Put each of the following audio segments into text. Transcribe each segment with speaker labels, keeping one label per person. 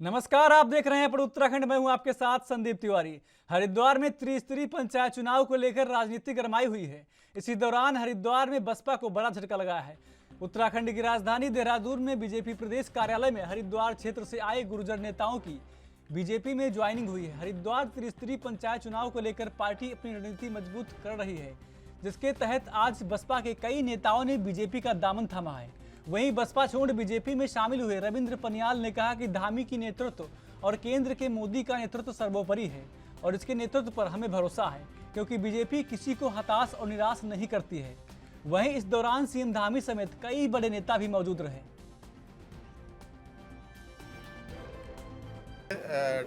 Speaker 1: नमस्कार, आप देख रहे हैं पर उत्तराखंड में हूं आपके साथ संदीप तिवारी। हरिद्वार में त्रिस्तरीय पंचायत चुनाव को लेकर राजनीति गरमाई हुई है। इसी दौरान हरिद्वार में बसपा को बड़ा झटका लगा है। उत्तराखंड की राजधानी देहरादून में बीजेपी प्रदेश कार्यालय में हरिद्वार क्षेत्र से आए गुर्जर नेताओं की बीजेपी में ज्वाइनिंग हुई है। हरिद्वार त्रिस्तरीय पंचायत चुनाव को लेकर पार्टी अपनी रणनीति मजबूत कर रही है, जिसके तहत आज बसपा के कई नेताओं ने बीजेपी का दामन थामा है। वहीं बसपा छोड़ बीजेपी में शामिल हुए रविंद्र पनियाल ने कहा कि धामी की नेतृत्व और केंद्र के मोदी का नेतृत्व सर्वोपरि है और इसके नेतृत्व पर हमें भरोसा है, क्योंकि बीजेपी किसी को हताश और निराश नहीं करती है। वहीं इस दौरान सीएम धामी समेत कई बड़े नेता भी मौजूद रहे।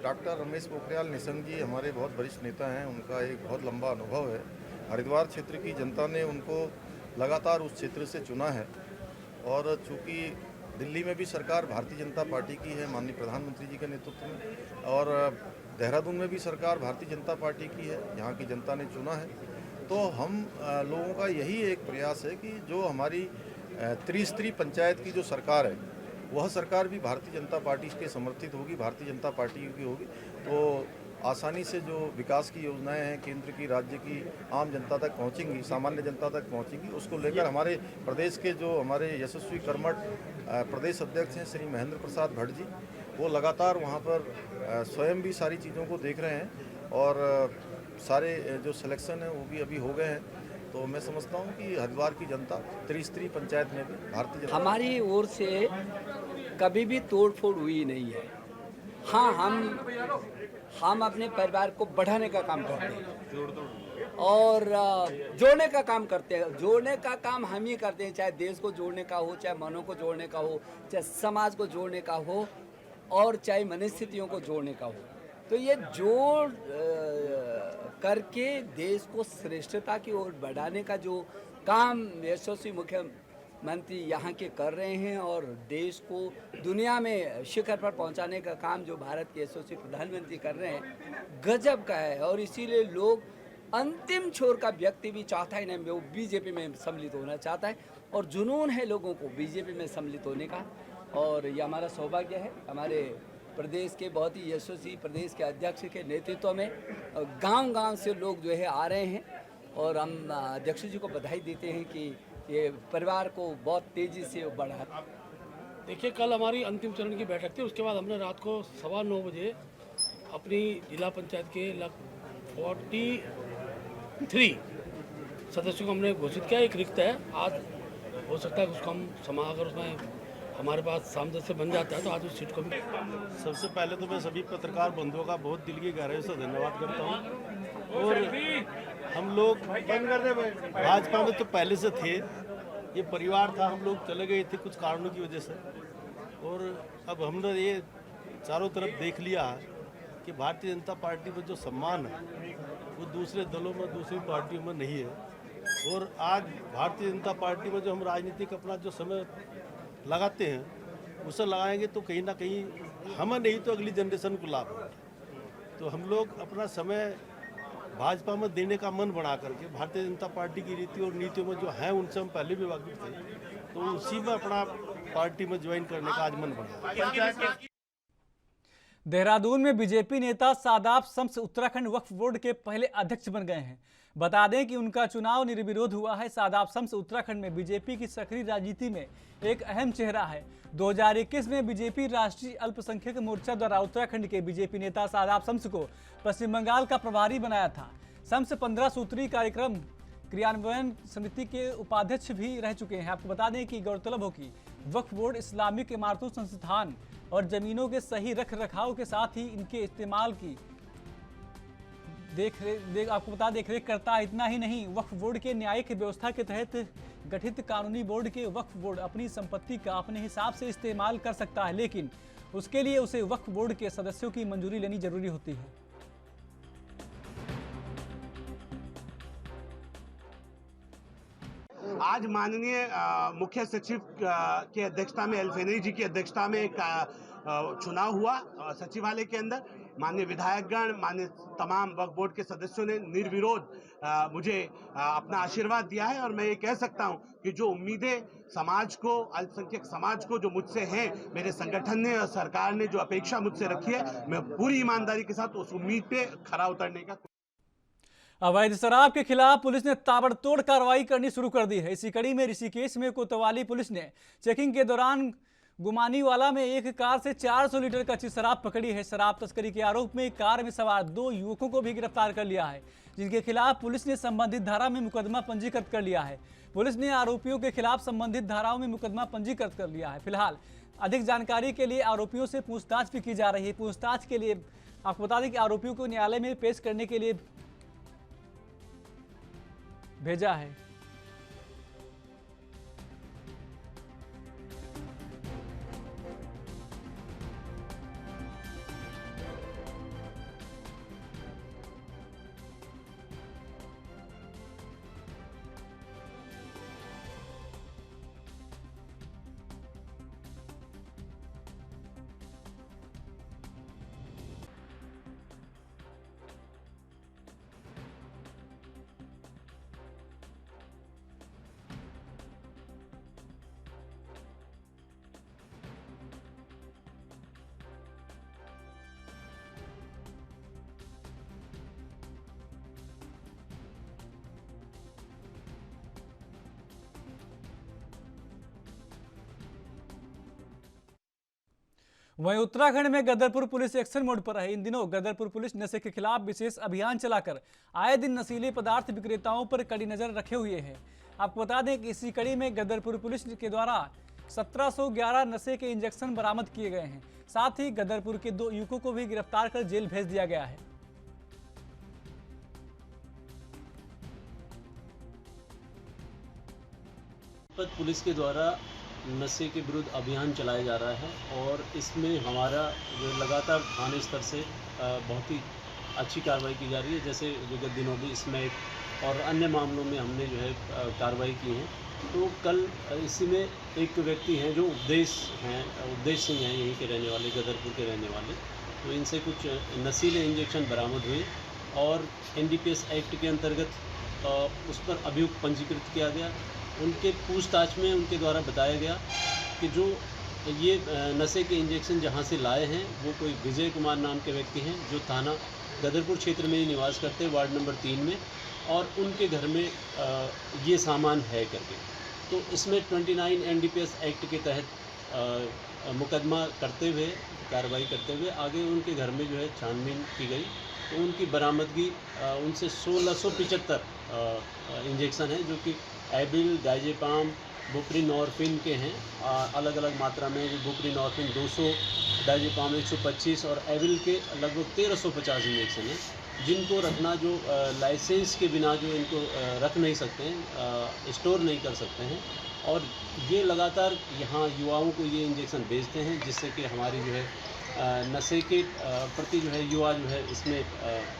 Speaker 2: डॉक्टर रमेश पोखरियाल निशंक जी हमारे बहुत वरिष्ठ नेता हैं। उनका एक बहुत लंबा अनुभव है। हरिद्वार क्षेत्र की जनता ने उनको लगातार उस क्षेत्र से चुना है और चूँकि दिल्ली में भी सरकार भारतीय जनता पार्टी की है माननीय प्रधानमंत्री जी के नेतृत्व में, और देहरादून में भी सरकार भारतीय जनता पार्टी की है, यहाँ की जनता ने चुना है। तो हम लोगों का यही एक प्रयास है कि जो हमारी त्रिस्तरीय पंचायत की जो सरकार है वह सरकार भी भारतीय जनता पार्टी के समर्थित होगी, भारतीय जनता पार्टी की होगी। तो आसानी से जो विकास की योजनाएं हैं केंद्र की, राज्य की आम जनता तक पहुंचेंगी, सामान्य जनता तक पहुंचेंगी। उसको लेकर हमारे प्रदेश के जो हमारे यशस्वी कर्मठ प्रदेश अध्यक्ष हैं श्री महेंद्र प्रसाद भट्ट जी, वो लगातार वहां पर स्वयं भी सारी चीज़ों को देख रहे हैं और सारे जो सिलेक्शन है वो भी अभी हो गए हैं। तो मैं समझता हूँ कि हरिद्वार की जनता त्रिस्तरीय पंचायत में भी भारतीय जनता
Speaker 3: हमारी ओर से कभी भी तोड़ फोड़ हुई नहीं है। हाँ, हम अपने परिवार को बढ़ाने का काम करते हैं और जोड़ने का काम करते हैं। जोड़ने का काम हम ही करते हैं, चाहे देश को जोड़ने का हो, चाहे मनों को जोड़ने का हो, चाहे समाज को जोड़ने का हो और चाहे मनस्थितियों को जोड़ने का हो। तो ये जोड़ करके देश को श्रेष्ठता की ओर बढ़ाने का जो काम यशस्वी मुख्यमंत्री यहाँ के कर रहे हैं और देश को दुनिया में शिखर पर पहुँचाने का काम जो भारत के यशस्वी प्रधानमंत्री कर रहे हैं, गजब का है। और इसीलिए लोग अंतिम छोर का व्यक्ति भी चाहता है ना, वो बीजेपी में सम्मिलित होना चाहता है और जुनून है लोगों को बीजेपी में सम्मिलित होने का। और ये हमारा सौभाग्य है, हमारे प्रदेश के बहुत ही यशस्वी प्रदेश के अध्यक्ष के नेतृत्व में गांव-गांव से लोग जो है आ रहे हैं और हम अध्यक्ष जी को बधाई देते हैं कि ये परिवार को बहुत तेज़ी से बढ़ा।
Speaker 4: देखिए, कल हमारी अंतिम चरण की बैठक थी, उसके बाद हमने रात को 9:15 बजे अपनी जिला पंचायत के लगभग 43 सदस्यों को हमने घोषित किया। एक रिक्त है, आज हो सकता है उसको हम अगर उसमें हमारे पास सामंजस्य बन जाता है तो आज उस सीट को भी।
Speaker 5: सबसे पहले तो मैं सभी पत्रकार बंधुओं का बहुत दिल की गहराई से धन्यवाद करता हूँ। और हम लोग भाजपा में तो पहले से थे, ये परिवार था, हम लोग चले गए थे कुछ कारणों की वजह से, और अब हमने ये चारों तरफ देख लिया है कि भारतीय जनता पार्टी में जो सम्मान है वो दूसरे दलों में, दूसरी पार्टियों में नहीं है। और आज भारतीय जनता पार्टी में जो हम राजनीतिक अपना जो समय लगाते हैं उसे लगाएंगे तो कहीं ना कहीं हमें नहीं तो अगली जनरेशन को लाभ होगा। तो हम लोग अपना समय भाजपा में देने का मन बना करके भारतीय जनता पार्टी की रीति और नीतियों में जो हैं उनसे हम पहले भी वाकिफ थे, तो उसी में अपना पार्टी में ज्वाइन करने का आज मन बना।
Speaker 1: देहरादून में बीजेपी नेता शादाब शम्स उत्तराखंड वक्फ बोर्ड के पहले अध्यक्ष बन गए हैं। बता दें कि उनका चुनाव निर्विरोध हुआ है। शादाब शम्स उत्तराखंड में बीजेपी की सक्रिय राजनीति में एक अहम चेहरा है। 2021 में बीजेपी राष्ट्रीय अल्पसंख्यक मोर्चा द्वारा उत्तराखंड के बीजेपी नेता शादाब शम्स को पश्चिम बंगाल का प्रभारी बनाया था। शम्स 15 सूत्री कार्यक्रम क्रियान्वयन समिति के उपाध्यक्ष भी रह चुके हैं। आपको बता दें कि गौरतलब हो कि वक्फ बोर्ड इस्लामिक इमारतों, संस्थान और जमीनों के सही रख रखाव के साथ ही इनके इस्तेमाल की आपको बता देखरेख करता है। इतना ही नहीं, वक्फ बोर्ड के न्यायिक व्यवस्था के तहत गठित कानूनी बोर्ड के वक्फ बोर्ड अपनी संपत्ति का अपने हिसाब से इस्तेमाल कर सकता है, लेकिन उसके लिए उसे वक्फ बोर्ड के सदस्यों की मंजूरी लेनी जरूरी होती है।
Speaker 6: आज माननीय मुख्य सचिव की अध्यक्षता में, एल्फेनरी जी की अध्यक्षता में एक चुनाव हुआ सचिवालय के अंदर। माननीय विधायकगण, माननीय तमाम वक्फ बोर्ड के सदस्यों ने निर्विरोध मुझे अपना आशीर्वाद दिया है, और मैं ये कह सकता हूं कि जो उम्मीदें समाज को, अल्पसंख्यक समाज को जो मुझसे हैं, मेरे संगठन ने और सरकार ने जो अपेक्षा मुझसे रखी है, मैं पूरी ईमानदारी के साथ उस उम्मीद पे खरा उतरने का।
Speaker 1: अवैध शराब के खिलाफ पुलिस ने ताबड़तोड़ कार्रवाई करनी शुरू कर दी है। इसी कड़ी में ऋषिकेश में कोतवाली पुलिस ने चेकिंग के दौरान गुमानीवाला में एक कार से 400 लीटर कच्ची शराब पकड़ी है। शराब तस्करी के आरोप में कार में सवार 2 युवकों को भी गिरफ्तार कर लिया है, जिनके खिलाफ पुलिस ने संबंधित धारा में मुकदमा पंजीकृत कर लिया है। पुलिस ने आरोपियों के खिलाफ संबंधित धाराओं में मुकदमा पंजीकृत कर लिया है। फिलहाल अधिक जानकारी के लिए आरोपियों से पूछताछ भी की जा रही है। पूछताछ के लिए आपको बता दें कि आरोपियों को न्यायालय में पेश करने के लिए भेजा है। वहीं उत्तराखंड में गदरपुर पुलिस एक्शन मोड पर है। इन दिनों गदरपुर पुलिस नशे के खिलाफ विशेष अभियान चलाकर आए दिन नशीले पदार्थ विक्रेताओं पर कड़ी नजर रखे हुए है। आपको बता दें कि इसी कड़ी में गदरपुर पुलिस के द्वारा 1711 नशे के इंजेक्शन बरामद किए गए हैं। साथ ही गदरपुर के 2 युवकों को भी गिरफ्तार कर जेल भेज दिया गया है।
Speaker 7: पुलिस के द्वारा नशे के विरुद्ध अभियान चलाया जा रहा है, और इसमें हमारा जो लगातार थाने स्तर से बहुत ही अच्छी कार्रवाई की जा रही है। जैसे विगत दिनों में इसमें और अन्य मामलों में हमने जो है कार्रवाई की है। तो कल इसी में एक व्यक्ति हैं जो उपदेश सिंह हैं, यहीं के रहने वाले, गदरपुर के रहने वाले। तो इनसे कुछ नशीले इंजेक्शन बरामद हुए और NDPS एक्ट के अंतर्गत उस पर अभियोग पंजीकृत किया गया। उनके पूछताछ में उनके द्वारा बताया गया कि जो ये नशे के इंजेक्शन जहाँ से लाए हैं वो कोई विजय कुमार नाम के व्यक्ति हैं, जो थाना गदरपुर क्षेत्र में ही निवास करते हैं, वार्ड नंबर 3 में, और उनके घर में ये सामान है करके। तो इसमें 29 NDPS एक्ट के तहत मुकदमा करते हुए, कार्रवाई करते हुए आगे उनके घर में जो है छानबीन की गई। तो उनकी बरामदगी उनसे 1675 इंजेक्शन है, जो कि एबिल, डाइजेपाम, बुप्रीनॉर्फिन के हैं। अलग अलग मात्रा में बुप्रीनॉर्फिन 200, डाइजेपाम 125 और एबिल के लगभग 1350 इंजेक्शन हैं, जिनको रखना जो लाइसेंस के बिना जो इनको रख नहीं सकते हैं, स्टोर नहीं कर सकते हैं। और ये लगातार यहाँ युवाओं को ये इंजेक्शन बेचते हैं, जिससे कि हमारी जो है नशे के प्रति जो है युवा जो है इसमें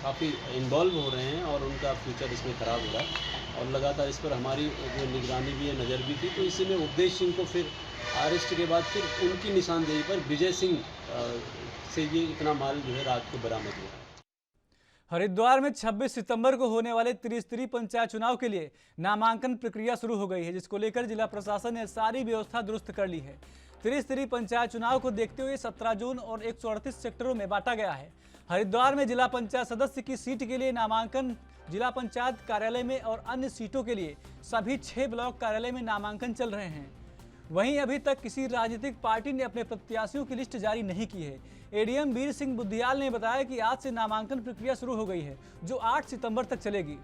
Speaker 7: काफ़ी इन्वॉल्व हो रहे हैं और उनका फ्यूचर इसमें ख़राब हो रहा है। और लगातार इस पर हमारी जो निगरानी भी है, नज़र भी थी। तो इसी में उपदेश सिंह को फिर अरेस्ट के बाद फिर उनकी निशानदेही पर विजय सिंह से ये इतना माल जो है रात को बरामद हुआ।
Speaker 1: हरिद्वार में 26 सितंबर को होने वाले त्रिस्तरीय पंचायत चुनाव के लिए नामांकन प्रक्रिया शुरू हो गई है, जिसको लेकर जिला प्रशासन ने सारी व्यवस्था दुरुस्त कर ली है। त्रिस्तरीय पंचायत चुनाव को देखते हुए 17 जोन और 138 सेक्टरों में बांटा गया है। हरिद्वार में जिला पंचायत सदस्य की सीट के लिए नामांकन जिला पंचायत कार्यालय में और अन्य सीटों के लिए सभी 6 ब्लॉक कार्यालय में नामांकन चल रहे हैं। वहीं अभी तक किसी राजनीतिक पार्टी ने अपने प्रत्याशियों की लिस्ट जारी नहीं की है। ADM वीर सिंह बुद्धियाल ने बताया कि आज से नामांकन प्रक्रिया शुरू हो गई है, जो 8 सितंबर तक चलेगी।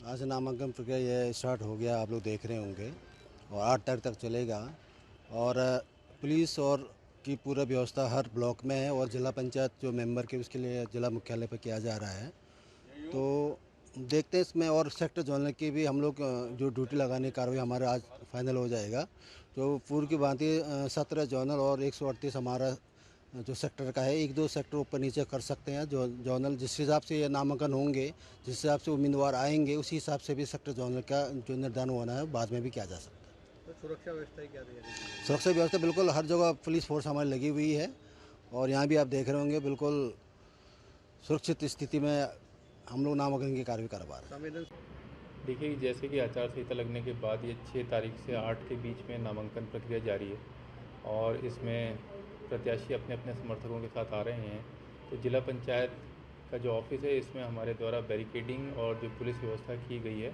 Speaker 8: आज से नामांकन प्रक्रिया ये स्टार्ट हो गया, आप लोग देख रहे होंगे, और 8 तारीख तक चलेगा। और पुलिस और की पूरा व्यवस्था हर ब्लॉक में है, और जिला पंचायत जो मेंबर के उसके लिए जिला मुख्यालय पर किया जा रहा है। तो देखते हैं इसमें, और सेक्टर जोनल की भी हम लोग जो ड्यूटी लगाने की कार्रवाई हमारा आज फाइनल हो जाएगा। तो पूर्व की भांति 17 जोनल और 138 हमारा जो सेक्टर का है, 1-2 सेक्टर ऊपर नीचे कर सकते हैं। जो जोनल जिस हिसाब से ये नामांकन होंगे, जिस हिसाब से उम्मीदवार आएंगे, उसी हिसाब से भी सेक्टर जोनल का जो निर्धारण होना है बाद में भी किया जा सकता है।
Speaker 9: तो सुरक्षा व्यवस्था क्या तैयारी?
Speaker 8: सुरक्षा व्यवस्था बिल्कुल हर जगह पुलिस फोर्स हमारी लगी हुई है और यहाँ भी आप देख रहे होंगे बिल्कुल सुरक्षित स्थिति में हम लोग नामांकन की कार्य करवा रहे हैं।
Speaker 10: देखिए, जैसे कि आचार संहिता लगने के बाद ये 6 तारीख से 8 के बीच में नामांकन प्रक्रिया जारी है और इसमें प्रत्याशी अपने अपने समर्थकों के साथ आ रहे हैं। तो जिला पंचायत का जो ऑफिस है, इसमें हमारे द्वारा बैरिकेडिंग और जो पुलिस व्यवस्था की गई है,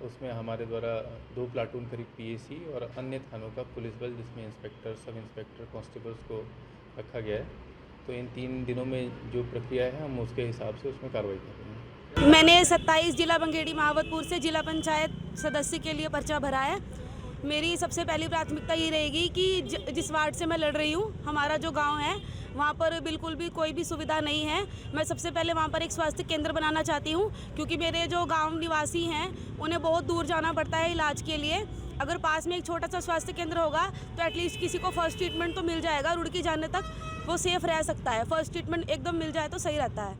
Speaker 10: उसमें हमारे द्वारा 2 प्लाटून करीब पीएसी और अन्य थानों का पुलिस बल, जिसमें इंस्पेक्टर, सब इंस्पेक्टर, कांस्टेबल्स को रखा गया है। तो इन 3 दिनों में जो प्रक्रिया है, हम उसके हिसाब से उसमें कार्रवाई कर रहे हैं।
Speaker 11: मैंने 27 जिला बंगेड़ी महावतपुर से जिला पंचायत सदस्य के लिए पर्चा भरा है। मेरी सबसे पहली प्राथमिकता ये रहेगी कि जिस वार्ड से मैं लड़ रही हूँ, हमारा जो गांव है, वहाँ पर बिल्कुल भी कोई भी सुविधा नहीं है। मैं सबसे पहले वहाँ पर एक स्वास्थ्य केंद्र बनाना चाहती हूँ, क्योंकि मेरे जो गांव निवासी हैं उन्हें बहुत दूर जाना पड़ता है इलाज के लिए। अगर पास में एक छोटा सा स्वास्थ्य केंद्र होगा तो एटलीस्ट किसी को फर्स्ट ट्रीटमेंट तो मिल जाएगा, रुड़की जाने तक वो सेफ रह सकता है। फर्स्ट ट्रीटमेंट एकदम मिल जाए तो सही रहता है।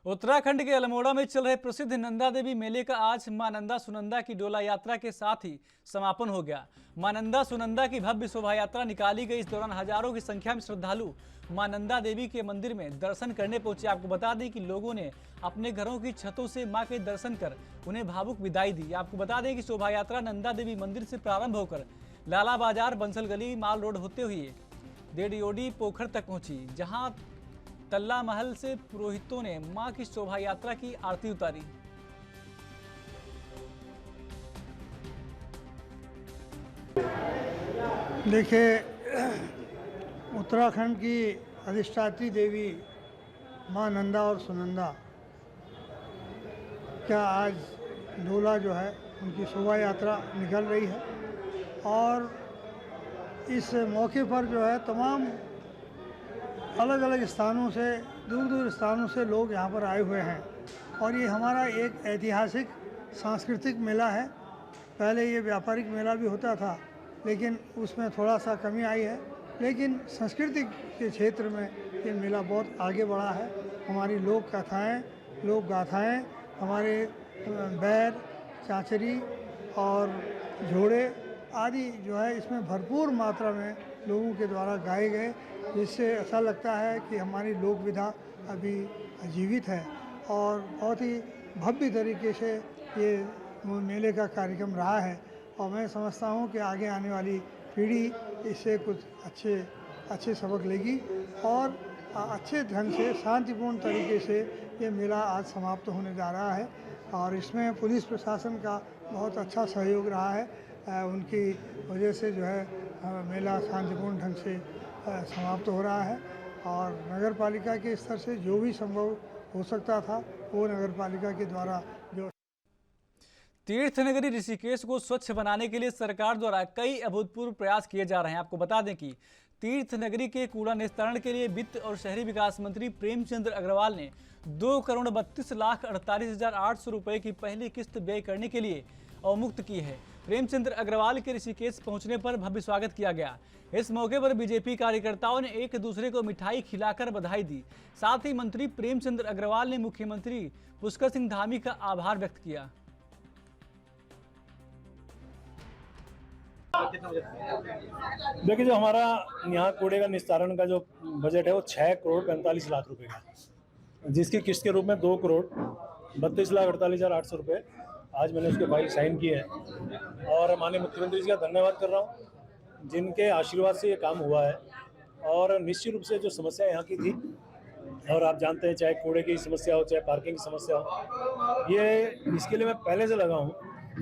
Speaker 1: उत्तराखंड के अल्मोड़ा में चल रहे प्रसिद्ध नंदा देवी मेले का आज मां नंदा सुनंदा की डोला यात्रा के साथ ही समापन हो गया। मां नंदा सुनंदा की भव्य शोभा यात्रा निकाली गई। इस दौरान हजारों की संख्या में श्रद्धालु मां नंदा देवी के मंदिर में दर्शन करने पहुंचे। आपको बता दें कि लोगों ने अपने घरों की छतों से मां के दर्शन कर उन्हें भावुक विदाई दी। आपको बता दें कि शोभा यात्रा नंदा देवी मंदिर से प्रारंभ होकर लाला बाजार, बंसल गली, माल रोड होते हुए डेडियोडी पोखर तक पहुंची, जहां तल्ला महल से पुरोहितों ने मां की शोभा यात्रा की आरती उतारी।
Speaker 12: देखिए, उत्तराखंड की अधिष्ठात्री देवी मां नंदा और सुनंदा का आज डोला जो है उनकी शोभा यात्रा निकल रही है और इस मौके पर जो है तमाम अलग अलग स्थानों से, दूर दूर स्थानों से लोग यहाँ पर आए हुए हैं और ये हमारा एक ऐतिहासिक सांस्कृतिक मेला है। पहले ये व्यापारिक मेला भी होता था, लेकिन उसमें थोड़ा सा कमी आई है, लेकिन संस्कृति के क्षेत्र में ये मेला बहुत आगे बढ़ा है। हमारी लोक कथाएँ, लोक गाथाएँ, हमारे बैर, चाचरी और झोड़े आदि जो है इसमें भरपूर मात्रा में लोगों के द्वारा गाए गए, जिससे ऐसा लगता है कि हमारी लोक विधा अभी जीवित है और बहुत ही भव्य तरीके से ये मेले का कार्यक्रम रहा है। और मैं समझता हूँ कि आगे आने वाली पीढ़ी इससे कुछ अच्छे सबक लेगी और अच्छे ढंग से शांतिपूर्ण तरीके से ये मेला आज समाप्त होने जा रहा है और इसमें पुलिस प्रशासन का बहुत अच्छा सहयोग रहा है। उनकी वजह से जो है मेला शांतिपूर्ण ढंग से समाप्त हो रहा है और नगर पालिका के स्तर से जो भी संभव हो सकता था वो नगर पालिका के द्वारा जो
Speaker 1: तीर्थ नगरी ऋषिकेश को स्वच्छ बनाने के लिए सरकार द्वारा कई अभूतपूर्व प्रयास किए जा रहे हैं। आपको बता दें कि तीर्थ नगरी के कूड़ा निस्तारण के लिए वित्त और शहरी विकास मंत्री प्रेमचंद्र अग्रवाल ने 2,32,48,800 रुपए की पहली किस्त व्यय करने के लिए अवमुक्त की है। प्रेमचंद्र अग्रवाल के ऋषिकेश पहुंचने पर भव्य स्वागत किया गया। इस मौके पर बीजेपी कार्यकर्ताओं ने एक दूसरे को मिठाई खिलाकर बधाई दी। साथ ही मंत्री प्रेमचंद्र अग्रवाल ने मुख्यमंत्री पुष्कर सिंह धामी का आभार व्यक्त किया।
Speaker 5: देखिए, जो हमारा यहाँ कूड़े का निस्तारण का जो बजट है वो 6,45,00,000 रुपए का, जिसकी किस्त के रूप में 2,32,48,800 रुपये आज मैंने उसके फाइल साइन किए हैं और माननीय मुख्यमंत्री जी का धन्यवाद कर रहा हूँ, जिनके आशीर्वाद से ये काम हुआ है। और निश्चित रूप से जो समस्या यहाँ की थी, और आप जानते हैं चाहे कूड़े की समस्या हो चाहे पार्किंग की समस्या हो, ये इसके लिए मैं पहले से लगा हूँ,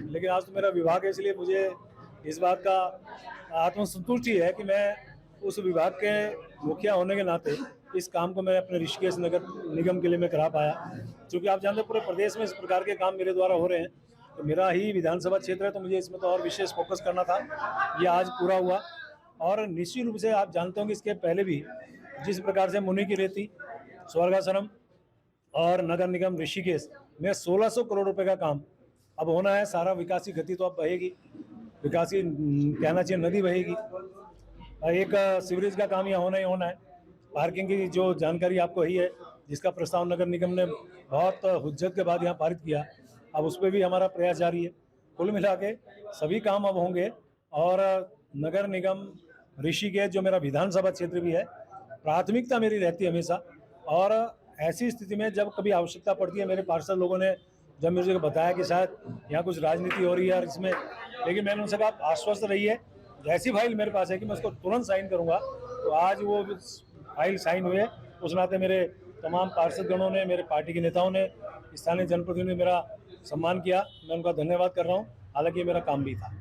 Speaker 5: लेकिन आज तो मेरा विभाग है, इसलिए मुझे इस बात का आत्मसंतुष्टि है कि मैं उस विभाग के मुखिया होने के नाते इस काम को मैं अपने ऋषिकेश नगर निगम के लिए मैं करा पाया। क्योंकि आप जानते हैं पूरे प्रदेश में इस प्रकार के काम मेरे द्वारा हो रहे हैं, तो मेरा ही विधानसभा क्षेत्र है, तो मुझे इसमें तो और विशेष फोकस करना था। ये आज पूरा हुआ और निश्चित रूप से आप जानते होंगे इसके पहले भी जिस प्रकार से मुनि की रेती, स्वर्गाश्रम और नगर निगम ऋषिकेश में 1600 करोड़ रुपए का काम अब होना है। सारा विकास की गति तो अब बहेगी, विकास की कहना चाहिए नदी बहेगी।
Speaker 9: एक सीवरेज का काम यहाँ होना ही होना है। पार्किंग की जो जानकारी आपको ही है, जिसका प्रस्ताव नगर निगम ने बहुत हुज्जत के बाद यहाँ पारित किया, अब उस पर भी हमारा प्रयास जारी है। कुल मिला के सभी काम अब होंगे और नगर निगम ऋषिकेश जो मेरा विधानसभा क्षेत्र भी है, प्राथमिकता मेरी रहती है हमेशा। और ऐसी स्थिति में जब कभी आवश्यकता पड़ती है, मेरे पार्षद लोगों ने जब मुझे बताया कि शायद यहाँ कुछ राजनीति हो रही है और इसमें, लेकिन मैंने उनसे कहा आश्वस्त रहिए, जैसी फाइल मेरे पास है कि मैं उसको तुरंत साइन करूँगा। तो आज वो फाइल साइन हुए, उस नाते मेरे तमाम पार्षदगणों ने, मेरे पार्टी के नेताओं ने, स्थानीय जनप्रतिनिधियों ने मेरा सम्मान किया। मैं उनका धन्यवाद कर रहा हूँ, हालांकि मेरा काम भी था।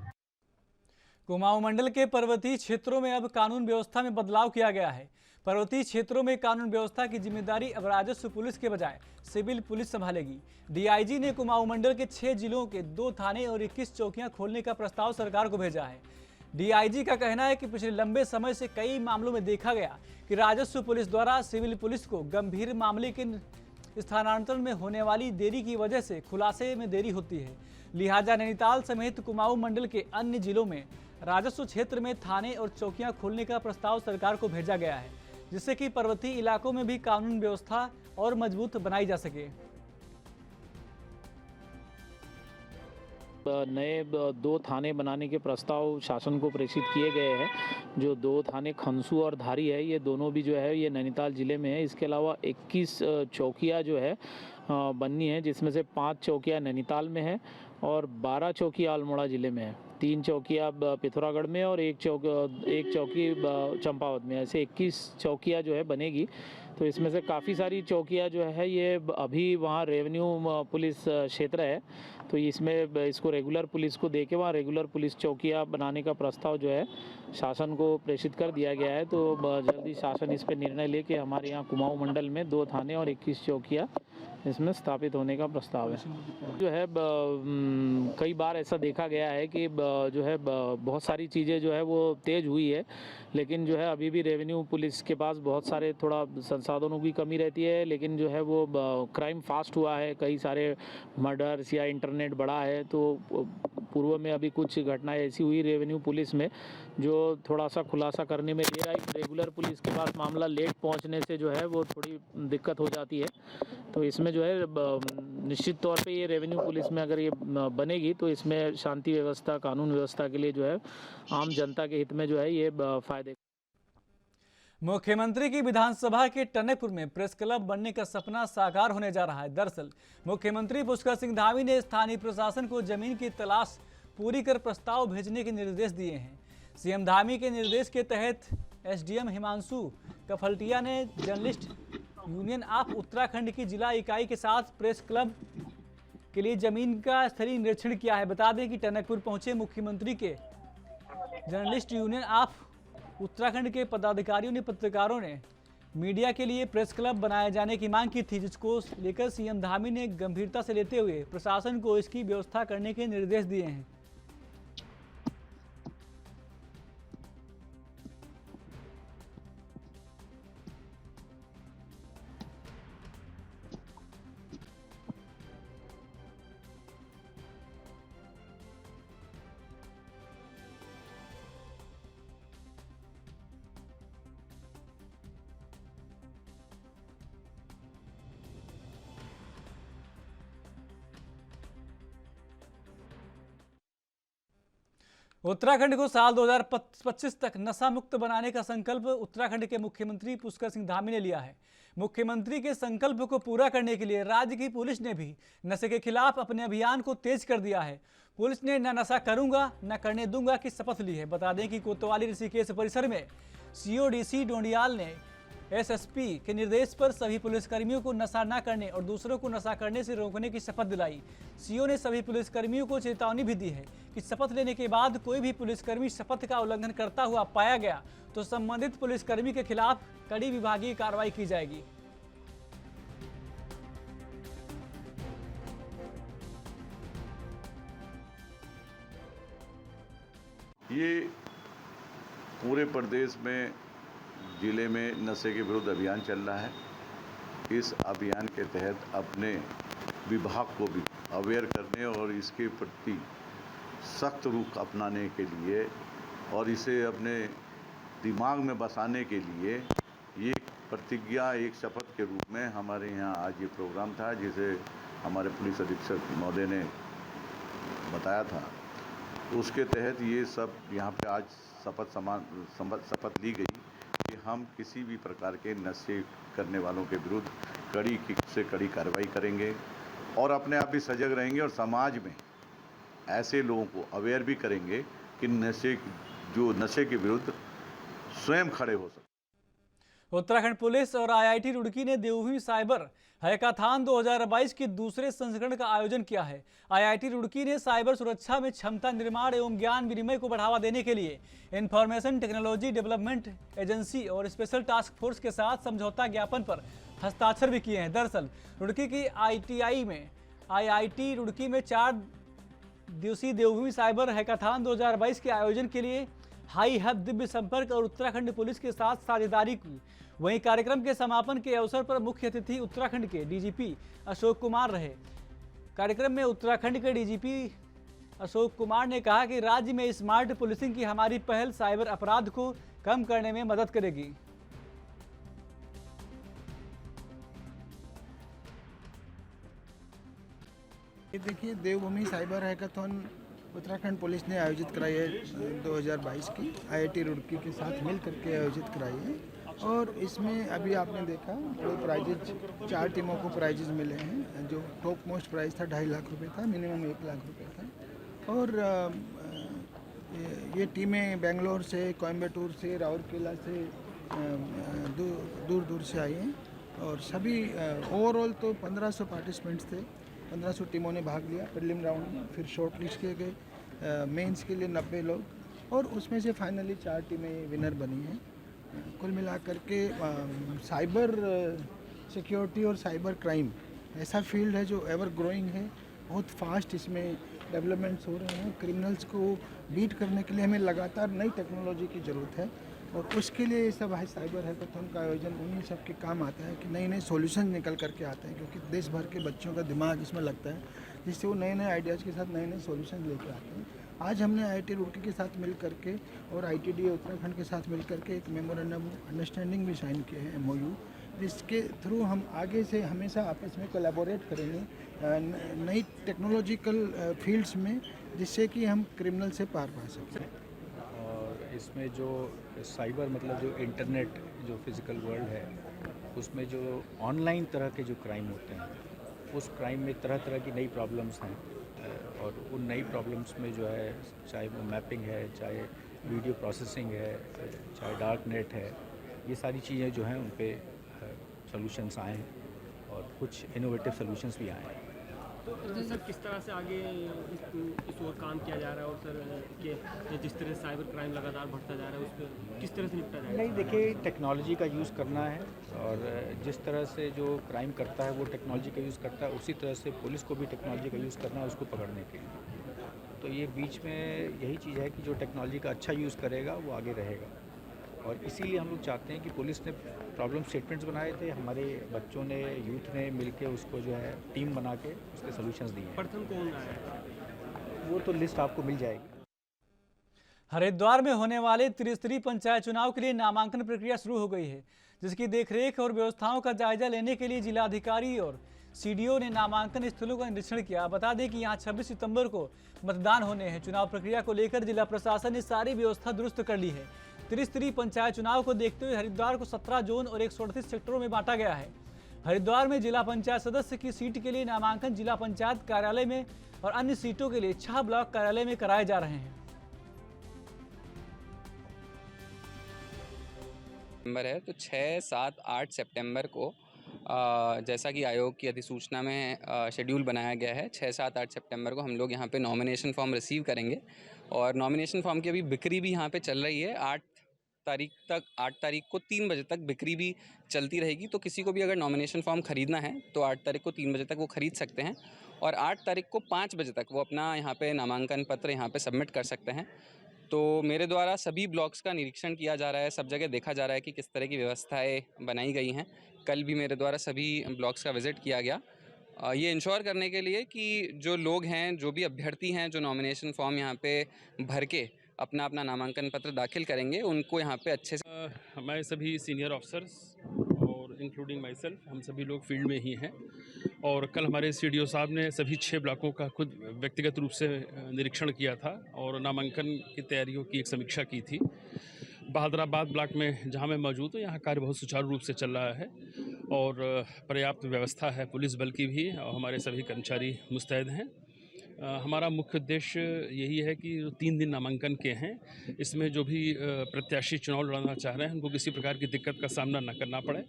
Speaker 1: कुमाऊं मंडल के पर्वतीय क्षेत्रों में अब कानून व्यवस्था में बदलाव किया गया है। पर्वतीय क्षेत्रों में कानून व्यवस्था की जिम्मेदारी अब राजस्व पुलिस के बजाय सिविल पुलिस संभालेगी। डीआईजी ने कुमाऊं मंडल के 6 जिलों के 2 थाने और 21 चौकियां खोलने का प्रस्ताव सरकार को भेजा है। डीआईजी का कहना है कि पिछले लंबे समय से कई मामलों में देखा गया कि राजस्व पुलिस द्वारा सिविल पुलिस को गंभीर मामले के स्थानांतरण में होने वाली देरी की वजह से खुलासे में देरी होती है। लिहाजा नैनीताल समेत कुमाऊं मंडल के अन्य जिलों में राजस्व क्षेत्र में थाने और चौकियां खोलने का प्रस्ताव सरकार को भेजा गया है, जिससे कि पर्वतीय इलाकों में भी कानून व्यवस्था और मजबूत बनाई जा सके।
Speaker 13: नए 2 थाने बनाने के प्रस्ताव शासन को प्रेषित किए गए हैं। जो 2 थाने खनसू और धारी है, ये दोनों भी जो है ये नैनीताल ज़िले में है। इसके अलावा 21 चौकियाँ जो है बननी है, जिसमें से 5 चौकियाँ नैनीताल में है और 12 चौकी अल्मोड़ा ज़िले में है। 3 चौकियाँ पिथौरागढ़ में और एक चौकी चंपावत में। ऐसे 21 चौकियाँ जो है बनेगी। तो इसमें से काफ़ी सारी चौकियाँ जो है ये अभी वहाँ रेवेन्यू पुलिस क्षेत्र है, तो इसमें इसको रेगुलर पुलिस को देके वहाँ रेगुलर पुलिस चौकियाँ बनाने का प्रस्ताव जो है शासन को प्रेषित कर दिया गया है। तो जल्दी शासन इस पर निर्णय ले कि हमारे यहाँ कुमाऊं मंडल में 2 थाने और 21 चौकियाँ इसमें स्थापित होने का प्रस्ताव है। जो है कई बार ऐसा देखा गया है कि जो है बहुत सारी चीज़ें जो है वो तेज़ हुई है, लेकिन जो है अभी भी रेवेन्यू पुलिस के पास बहुत सारे थोड़ा संसाधनों की कमी रहती है। लेकिन जो है वो क्राइम फास्ट हुआ है, कई सारे मर्डर्स या इंटरनेट बढ़ा है। तो पूर्व में अभी कुछ घटनाएं ऐसी हुई रेवेन्यू पुलिस में जो थोड़ा सा खुलासा करने में देर आई। रेगुलर पुलिस के पास मामला लेट पहुंचने से जो है वो थोड़ी दिक्कत हो जाती है। तो इसमें जो है निश्चित तौर पे ये रेवेन्यू पुलिस में अगर ये बनेगी तो इसमें शांति व्यवस्था, कानून व्यवस्था के लिए जो है आम जनता के हित में जो है ये फायदे।
Speaker 1: मुख्यमंत्री की विधानसभा के टनकपुर में प्रेस क्लब बनने का सपना साकार होने जा रहा है। दरअसल मुख्यमंत्री पुष्कर सिंह धामी ने स्थानीय प्रशासन को जमीन की तलाश पूरी कर प्रस्ताव भेजने के निर्देश दिए हैं। सीएम धामी के निर्देश के तहत एसडीएम हिमांशु कफलटिया ने जर्नलिस्ट यूनियन ऑफ उत्तराखंड की जिला इकाई के साथ प्रेस क्लब के लिए जमीन का स्थलीय निरीक्षण किया है। बता दें कि टनकपुर पहुंचे मुख्यमंत्री के जर्नलिस्ट यूनियन ऑफ उत्तराखंड के पदाधिकारियों ने पत्रकारों ने मीडिया के लिए प्रेस क्लब बनाए जाने की मांग की थी, जिसको लेकर सीएम धामी ने गंभीरता से लेते हुए प्रशासन को इसकी व्यवस्था करने के निर्देश दिए हैं। उत्तराखंड को साल 2025 तक नशा मुक्त बनाने का संकल्प उत्तराखंड के मुख्यमंत्री पुष्कर सिंह धामी ने लिया है। मुख्यमंत्री के संकल्प को पूरा करने के लिए राज्य की पुलिस ने भी नशे के खिलाफ अपने अभियान को तेज कर दिया है। पुलिस ने न नशा करूंगा न करने दूंगा की शपथ ली है। बता दें कि कोतवाली ऋषिकेश परिसर में सीओडीसी डोंडियाल ने एसएसपी के निर्देश पर सभी पुलिसकर्मियों को नशा न करने और दूसरों को नशा करने से रोकने की शपथ दिलाई। सीओ ने सभी पुलिसकर्मियों को चेतावनी भी दी है कि शपथ लेने के बाद कोई भी पुलिसकर्मी शपथ का उल्लंघन करता हुआ पाया गया तो संबंधित पुलिसकर्मी के खिलाफ कड़ी विभागीय कार्रवाई की जाएगी।
Speaker 14: ये पूरे प्रदेश में जिले में नशे के विरुद्ध अभियान चल रहा है। इस अभियान के तहत अपने विभाग को भी अवेयर करने और इसके प्रति सख्त रुख अपनाने के लिए और इसे अपने दिमाग में बसाने के लिए ये प्रतिज्ञा, एक शपथ के रूप में हमारे यहाँ आज ये प्रोग्राम था, जिसे हमारे पुलिस अधीक्षक महोदय ने बताया था। उसके तहत ये सब यहाँ पे आज शपथ ली गई कि हम किसी भी प्रकार के नशे करने वालों के विरुद्ध कड़ी से कड़ी कार्रवाई करेंगे और अपने आप भी सजग रहेंगे और समाज में ऐसे लोगों को अवेयर भी करेंगे कि नशे के विरुद्ध स्वयं खड़े हो सके।
Speaker 1: उत्तराखंड पुलिस और आईआईटी रुड़की ने देवभूमि साइबर हैकाथॉन 2022 के दूसरे संस्करण का आयोजन किया है। आईआईटी रुड़की ने साइबर सुरक्षा में क्षमता निर्माण एवं ज्ञान विनिमय को बढ़ावा देने के लिए इंफॉर्मेशन टेक्नोलॉजी डेवलपमेंट एजेंसी और स्पेशल टास्क फोर्स के साथ समझौता ज्ञापन पर हस्ताक्षर भी किए हैं। दरअसल रुड़की की आईआईटी रुड़की में 4 दिवसीय देवभूमि साइबर हैकाथॉन 2022 के आयोजन के लिए हाई हब दिव्य संपर्क और उत्तराखंड पुलिस के साथ साझेदारी की। वहीं कार्यक्रम के समापन के अवसर पर मुख्य अतिथि उत्तराखंड के डीजीपी अशोक कुमार रहे। कार्यक्रम में उत्तराखंड के डीजीपी अशोक कुमार ने कहा कि राज्य में स्मार्ट पुलिसिंग की हमारी पहल साइबर अपराध को कम करने में मदद करेगी।
Speaker 15: देखिए, देवभूमि साइबर हैकाथॉन उत्तराखंड पुलिस ने आयोजित कराई है 2022 की, आईआईटी रुड़की के साथ मिल करके आयोजित कराई है। और इसमें अभी आपने देखा बड़े प्राइजेज, 4 टीमों को प्राइजेज मिले हैं। जो टॉप मोस्ट प्राइज था 2.5 लाख रुपए था, मिनिमम 1 लाख रुपए था। और ये टीमें बेंगलोर से, कोयम्बटूर से, राउरकेला से दूर दूर से आई हैं। और सभी ओवरऑल तो 1500 पार्टिसिपेंट्स थे, 1500 टीमों ने भाग लिया प्रीलिम राउंड में। फिर शॉर्ट लिस्ट किए गए मेंस के लिए 90 लोग, और उसमें से फाइनली 4 टीमें विनर बनी हैं। कुल मिलाकर के साइबर सिक्योरिटी और साइबर क्राइम ऐसा फील्ड है जो एवर ग्रोइंग है, बहुत फास्ट इसमें डेवलपमेंट्स हो रहे हैं। क्रिमिनल्स को बीट करने के लिए हमें लगातार नई टेक्नोलॉजी की ज़रूरत है, और उसके लिए ये सब साइबर हैकाथॉन का आयोजन उन्हीं सब के काम आता है कि नए नए सॉल्यूशन निकल करके आते हैं, क्योंकि देश भर के बच्चों का दिमाग इसमें लगता है, जिससे वो नए नए आइडियाज़ के साथ नए नए सॉल्यूशन लेके आते हैं। आज हमने आईआईटी रुड़की के साथ मिल करके और आईटीडी उत्तराखंड के साथ मिल करके एक मेमोरेंडम अंडरस्टैंडिंग भी साइन किए हैं, MOU, जिसके थ्रू हम आगे से हमेशा आपस में कोलैबोरेट करेंगे नई टेक्नोलॉजिकल फील्ड्स में, जिससे कि हम क्रिमिनल से पार पा सकें।
Speaker 16: और इसमें जो साइबर मतलब जो इंटरनेट, जो फिज़िकल वर्ल्ड है, उसमें जो ऑनलाइन तरह के जो क्राइम होते हैं, उस क्राइम में तरह तरह की नई प्रॉब्लम्स हैं। और उन नई प्रॉब्लम्स में जो है, चाहे वो मैपिंग है, चाहे वीडियो प्रोसेसिंग है, चाहे डार्क नेट है, ये सारी चीज़ें जो हैं उन पे सॉल्यूशंस आए हैं और कुछ इनोवेटिव सॉल्यूशंस भी आए हैं।
Speaker 17: तो सर किस तरह से आगे इस ओर काम किया जा रहा है, और सर कि जिस तरह से साइबर क्राइम लगातार बढ़ता जा रहा है, उस पर किस तरह से निपटा जाएगा?
Speaker 16: नहीं, देखिए, टेक्नोलॉजी का यूज़ करना है, और जिस तरह से जो क्राइम करता है वो टेक्नोलॉजी का यूज़ करता है, उसी तरह से पुलिस को भी टेक्नोलॉजी का यूज़ करना है उसको पकड़ने के लिए। तो ये बीच में यही चीज़ है कि जो टेक्नोलॉजी का अच्छा यूज़ करेगा वो आगे रहेगा, और इसीलिए हम लोग चाहते हैं कि पुलिस ने प्रॉब्लम स्टेटमेंट्स बनाए थे, हमारे बच्चों ने, यूथ ने मिलके उसको जो है टीम बना के उसके सॉल्यूशंस दिए हैं।
Speaker 17: प्रथम कौन आया?
Speaker 16: वो तो लिस्ट आपको मिल जाएगी।
Speaker 1: हरिद्वार में होने वाले त्रिस्तरीय पंचायत चुनाव के लिए नामांकन प्रक्रिया शुरू हो गई है, जिसकी देखरेख और व्यवस्थाओं का जायजा लेने के लिए जिलाधिकारी और सीडीओ ने नामांकन स्थलों का निरीक्षण किया। बता दें कि यहां 26 सितंबर को मतदान होने हैं। चुनाव प्रक्रिया को लेकर जिला प्रशासन ने सारी व्यवस्था दुरुस्त कर ली है। त्रिस्तरीय पंचायत चुनाव को देखते हुए हरिद्वार को 17 जोन और 138 सेक्टरों में बांटा गया है। हरिद्वार में जिला पंचायत सदस्य की सीट के लिए नामांकन जिला पंचायत कार्यालय में और अन्य सीटों के लिए 6 ब्लॉक कार्यालय में कराए जा रहे हैं।
Speaker 18: है तो 6, 7, 8 सितंबर को जैसा कि आयोग की अधिसूचना में शेड्यूल बनाया गया है, 6, 7, 8 सितंबर को हम लोग यहाँ पे नॉमिनेशन फॉर्म रिसीव करेंगे, और नॉमिनेशन फॉर्म की अभी बिक्री भी यहाँ पे चल रही है। 8 तारीख को 3 बजे तक बिक्री भी चलती रहेगी। तो किसी को भी अगर नॉमिनेशन फॉर्म ख़रीदना है तो 8 तारीख को 3 बजे तक वो ख़रीद सकते हैं, और 8 तारीख को 5 बजे तक वो अपना यहाँ पे नामांकन पत्र यहाँ पे सबमिट कर सकते हैं। तो मेरे द्वारा सभी ब्लॉक्स का निरीक्षण किया जा रहा है, सब जगह देखा जा रहा है कि किस तरह की व्यवस्थाएं बनाई गई हैं। कल भी मेरे द्वारा सभी ब्लॉक्स का विज़िट किया गया, ये इंश्योर करने के लिए कि जो लोग हैं, जो भी अभ्यर्थी हैं, जो नॉमिनेशन फॉर्म यहाँ पे भर के अपना अपना नामांकन पत्र दाखिल करेंगे उनको यहाँ पे अच्छे से।
Speaker 19: हमारे सभी सीनियर ऑफिसर्स और इंक्लूडिंग माई सेल्फ, हम सभी लोग फील्ड में ही हैं और कल हमारे CDO साहब ने सभी 6 ब्लॉकों का खुद व्यक्तिगत रूप से निरीक्षण किया था और नामांकन की तैयारियों की एक समीक्षा की थी। बहादुराबाद ब्लॉक में जहां मैं मौजूद हूँ, यहाँ कार्य बहुत सुचारू रूप से चल रहा है और पर्याप्त व्यवस्था है पुलिस बल की भी, और हमारे सभी कर्मचारी मुस्तैद हैं। हमारा मुख्य उद्देश्य यही है कि 3 दिन नामांकन के हैं, इसमें जो भी प्रत्याशी चुनाव लड़ना चाह रहे हैं उनको किसी प्रकार की दिक्कत का सामना न करना पड़े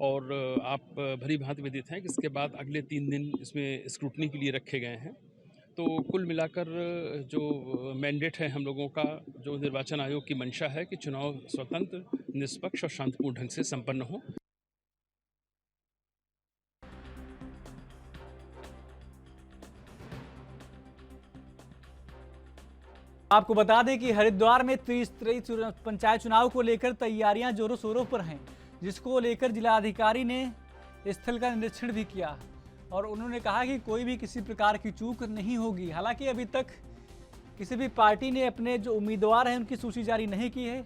Speaker 19: और आप भली भांति विदित हैं कि इसके बाद अगले 3 दिन इसमें स्क्रूटनी के लिए रखे गए हैं। तो कुल मिलाकर जो मैंडेट है हम लोगों का, जो निर्वाचन आयोग की मंशा है कि चुनाव स्वतंत्र, निष्पक्ष और शांतिपूर्ण ढंग से संपन्न हो।
Speaker 1: आपको बता दें कि हरिद्वार में त्रिस्तरीय पंचायत चुनाव को लेकर तैयारियां जोरों शोरों पर हैं, जिसको लेकर जिलाधिकारी ने स्थल का निरीक्षण भी किया और उन्होंने कहा कि कोई भी किसी प्रकार की चूक नहीं होगी। हालांकि अभी तक किसी भी पार्टी ने अपने जो उम्मीदवार हैं उनकी सूची जारी नहीं की है।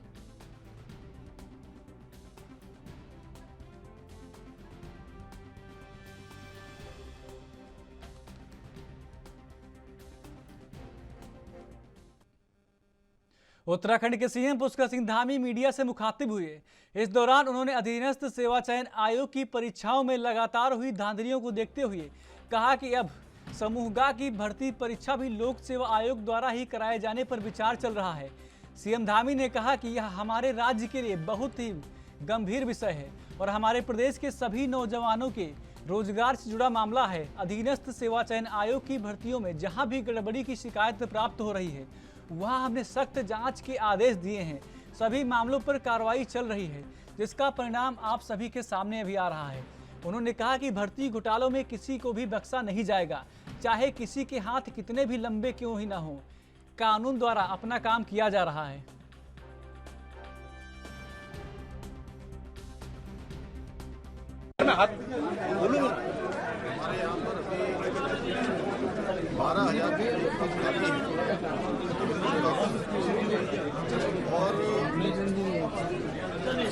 Speaker 1: उत्तराखंड के CM पुष्कर सिंह धामी मीडिया से मुखातिब हुए। इस दौरान उन्होंने अधीनस्थ सेवा चयन आयोग की परीक्षाओं में लगातार हुई धांधलियों को देखते हुए कहा कि अब समूह ग की भर्ती परीक्षा भी लोक सेवा आयोग द्वारा ही कराए जाने पर विचार चल रहा है। CM धामी ने कहा कि यह हमारे राज्य के लिए बहुत ही गंभीर विषय है और हमारे प्रदेश के सभी नौजवानों के रोजगार से जुड़ा मामला है। अधीनस्थ सेवा चयन आयोग की भर्तियों में जहां भी गड़बड़ी की शिकायत प्राप्त हो रही है, वहां हमने सख्त जांच के आदेश दिए हैं। सभी मामलों पर कार्रवाई चल रही है, जिसका परिणाम आप सभी के सामने अभी आ रहा है। उन्होंने कहा कि भर्ती घोटालों में किसी को भी बख्शा नहीं जाएगा, चाहे किसी के हाथ कितने भी लंबे क्यों ही ना हो। कानून द्वारा अपना काम किया जा रहा है।
Speaker 2: हमारे यहाँ पर अभी 12,000 और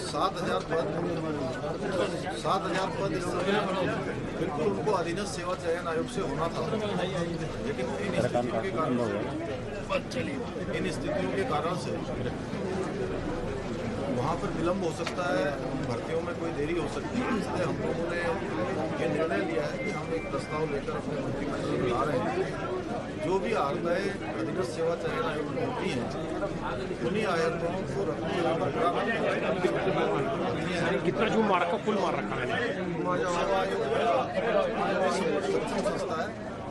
Speaker 2: 7,000 पद इस समय बिल्कुल उनको अधीनस्थ सेवा चयन आयोग से होना था, लेकिन इन स्थितियों के कारण से वहाँ पर विलम्ब हो सकता है, भर्तियों में कोई देरी हो सकती है। इसलिए हम लोगों ने ये निर्णय लिया है कि हम एक प्रस्ताव लेकर अपने मंत्रिमंडल में ला रहे हैं। जो भी आयताएँ अधीनस्थ सेवा चयन आयोग में होती हैं, उन्हीं आयतों को रखने
Speaker 4: कितना जो मार रखा, फुल मार रखा है।
Speaker 2: सेवा आयोग संस्था है,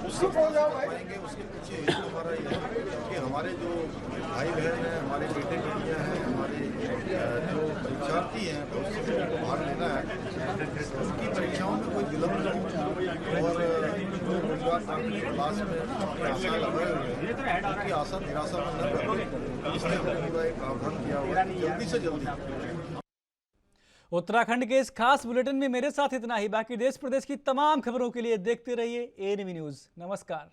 Speaker 2: उससे पाएंगे। उसके पीछे हेतु हमारा ये है कि हमारे जो भाई बहन हैं, हमारे बेटे बेटियाँ हैं, हमारे जो परीक्षार्थी हैं, तो उससे भाग लेना है, उनकी परीक्षाओं में कोई विलम्ब न हो और जो उम्मीदवार प्राथमिक क्लास में आशा लगाए हुए हैं, उनकी आशा निराशा में न कर, इसलिए हमने पूरा एक प्रावधान किया हुआ है जल्दी से जल्दी।
Speaker 1: उत्तराखंड के इस खास बुलेटिन में मेरे साथ इतना ही। बाकी देश प्रदेश की तमाम खबरों के लिए देखते रहिए ANV न्यूज़। नमस्कार।